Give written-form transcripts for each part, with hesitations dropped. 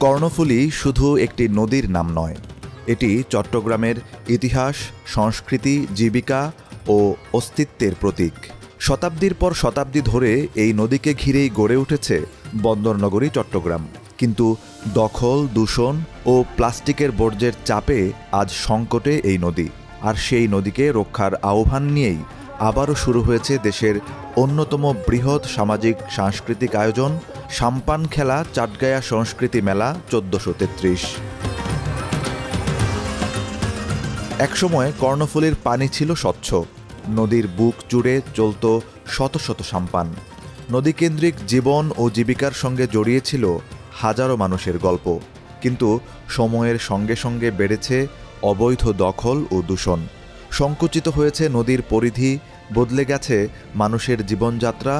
কর্ণফুলী শুধু একটি নদীর নাম নয়, এটি চট্টগ্রামের ইতিহাস, সংস্কৃতি, জীবিকা ও অস্তিত্বের প্রতীক। শতাব্দীর পর শতাব্দী ধরে এই নদীকে ঘিরেই গড়ে উঠেছে বন্দরনগরী চট্টগ্রাম। কিন্তু দখল, দূষণ ও প্লাস্টিকের বর্জ্যের চাপে আজ সংকটে এই নদী। আর সেই নদীকে রক্ষার আহ্বান নিয়েই আবারও শুরু হয়েছে দেশের অন্যতম বৃহৎ সামাজিক সাংস্কৃতিক আয়োজন সাম্পান খেলা চাটগাঁয়া সংস্কৃতি মেলা ১৪৩৩। একসময় কর্ণফুলীর পানি ছিল স্বচ্ছ, নদীর বুক জুড়ে চলত শত শত সাম্পান। নদীকেন্দ্রিক জীবন ও জীবিকার সঙ্গে জড়িয়েছিল হাজারো মানুষের গল্প। কিন্তু সময়ের সঙ্গে সঙ্গে বেড়েছে অবৈধ দখল ও দূষণ, সংকুচিত হয়েছে নদীর পরিধি, বদলে গেছে মানুষের জীবনযাত্রা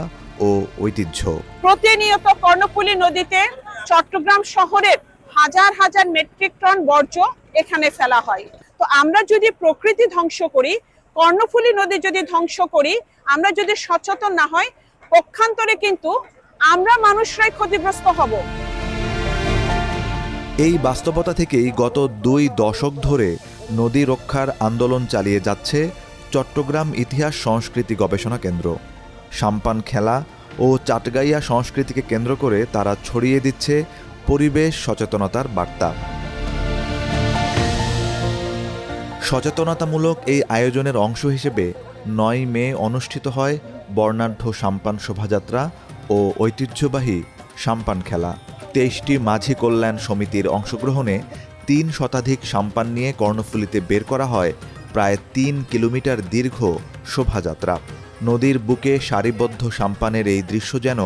ও ঐতিহ্য। প্রতিনিয়ত কর্ণফুলী নদীতে চট্টগ্রাম শহরের হাজার হাজার মেট্রিক টন বর্জ্য এখানে ফেলা হয়। তো আমরা যদি প্রকৃতি ধ্বংস করি, কর্ণফুলী নদী যদি ধ্বংস করি, আমরা যদি সচেতন না হই, পক্ষান্তরে কিন্তু আমরা মানুষরাই ক্ষতিগ্রস্ত হব। এই বাস্তবতা থেকেই গত ২ দশক ধরে নদী রক্ষার আন্দোলন চালিয়ে যাচ্ছে চট্টগ্রাম ইতিহাস সংস্কৃতি গবেষণা কেন্দ্র। সাম্পান খেলা ও চাটগাঁইয়া সংস্কৃতিকে কেন্দ্র করে তারা ছড়িয়ে দিচ্ছে পরিবেশ সচেতনতার বার্তা। সচেতনতামূলক এই আয়োজনের অংশ হিসেবে ৯ মে অনুষ্ঠিত হয় বর্ণাঢ্য সাম্পান শোভাযাত্রা ও ঐতিহ্যবাহী সাম্পান খেলা। ২৩টি মাঝি কল্যাণ সমিতির অংশগ্রহণে ৩ শতাধিক সাম্পান নিয়ে কর্ণফুলীতে বের করা হয় প্রায় ৩ কিলোমিটার দীর্ঘ শোভাযাত্রা। নদীর বুকে সারিবদ্ধ সাম্পানের এই দৃশ্য যেন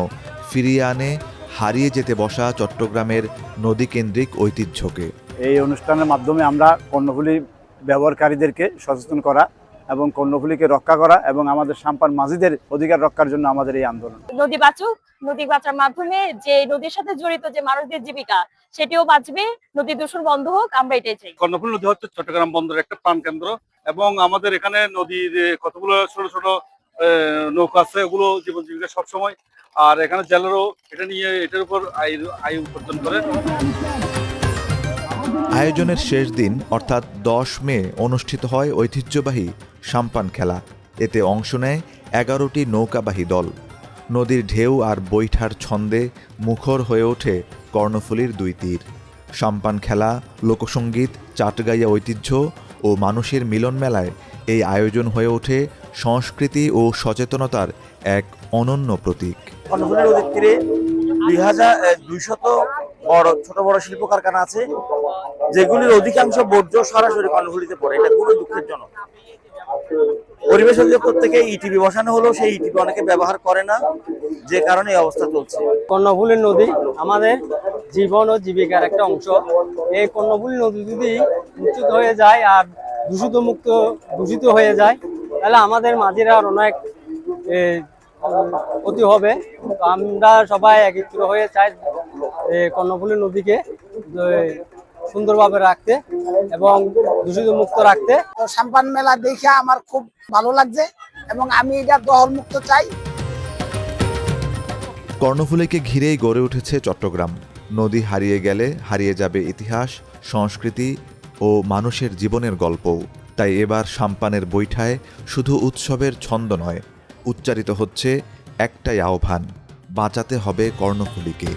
ফিরিয়ে আনে হারিয়ে যেতে বসা চট্টগ্রামের নদীকেন্দ্রিক ঐতিহ্যকে। এই অনুষ্ঠানের মাধ্যমে আমরা কর্ণফুলী ব্যবহারকারীদেরকে সচেতন করা এবং কর্ণফুলীকে রক্ষা করা এবং আমাদের সাম্পান মাঝিদের অধিকার রক্ষার জন্য আমাদের এই আন্দোলন। নদী বাঁচুক, নদী বাঁচার মাধ্যমে যে নদীর সাথে জড়িত যে মানুষদের জীবিকা সেটিও বাঁচবে, নদী দূষণ বন্ধ হোক, আমরা এটাই চাই। কর্ণফুলী নদী হচ্ছে চট্টগ্রাম বন্দরের একটা প্রাণকেন্দ্র এবং আমাদের এখানে নদীর কতগুলো ছোট ছোট নৌকা আছে, ওগুলো জীবন জীবিকা সবসময়। আর এখানে জেলেরও এটা নিয়ে এটার উপর আয় উপার্জন করে। আয়োজনের শেষ দিন অর্থাৎ ১০ মে অনুষ্ঠিত হয় ঐতিহ্যবাহী সাম্পান খেলা। এতে অংশ নেয় ১১টি নৌকাবাহী দল। নদীর ঢেউ আর বৈঠার ছন্দে মুখর হয়ে ওঠে কর্ণফুলীর ২ তীর। সাম্পান খেলা, লোকসঙ্গীত, চাটগাঁইয়া ঐতিহ্য ও মানুষের মিলন মেলায় এই আয়োজন হয়ে ওঠে সংস্কৃতি ও সচেতনতার এক অনন্য প্রতীক। কর্ণফুলী নদীর তীরে ২২০ ছোট বড় শিল্প কারখানা আছে, যেগুলির অধিকাংশ বর্জ্য সরাসরি কর্ণফুলীতে পড়ে। এটা খুবই দুঃখজনক। পরিবেশ অধিদপ্তর থেকে ইটিভি বসানো হলো, সেই ইটিভি অনেকে ব্যবহার করে না, যে কারণে এই অবস্থা চলছে। কর্ণফুলী নদী আমাদের জীবন ও জীবিকার একটা অংশ। এই কর্ণফুলী নদী যদি দূষিত হয়ে যায় আর দূষিত হয়ে যায়, তাহলে আমাদের মাঝিরা আর অনেক ক্ষতি হবে। তো আমরা সবাই একত্র হয়ে চাই কর্ণফুলী নদীকে সুন্দরভাবে রাখতে এবং দূষিত মুক্ত রাখতে। সাম্পান মেলা দেখে আমার খুব ভালো লাগছে এবং আমি এটা দখল মুক্ত চাই। কর্ণফুলীকে ঘিরেই গড়ে উঠেছে চট্টগ্রাম। নদী হারিয়ে গেলে হারিয়ে যাবে ইতিহাস, সংস্কৃতি ও মানুষের জীবনের গল্পও। তাই এবার সাম্পানের বৈঠায় শুধু উৎসবের ছন্দ নয়, উচ্চারিত হচ্ছে একটাই আহ্বান: বাঁচাতে হবে কর্ণফুলীকে।